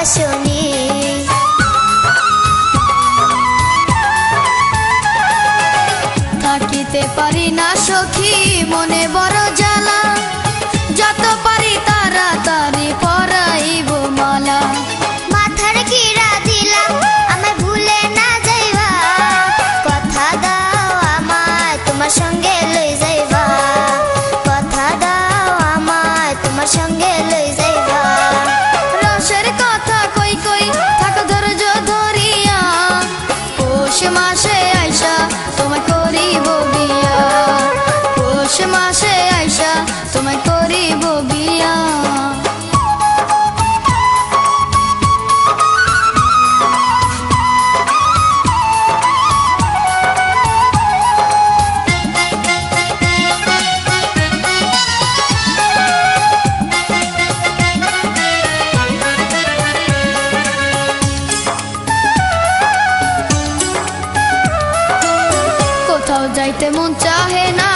আসনি। থাকিতে পারি না সখী মনে বড় জ্বালা, যত পারি তাড়াতাড়ি পরাইব মালা। মাথার কিরা দিলাম আমায় ভুলে না যাইবা, কথা দাও আমায় তোমার সঙ্গে লই যাইবা, কথা দাও আমায় তোমার সঙ্গে লই যাইবা। রসের কথা কই কই থাকো ধৈর্য ধরিয়া, পৌষ মাসে আইসা তোমায় করিব বিয়া, পৌষ মাসে আইসা তোমায় করিব বিয়া। কোথাও যাইতে মন চাহে না,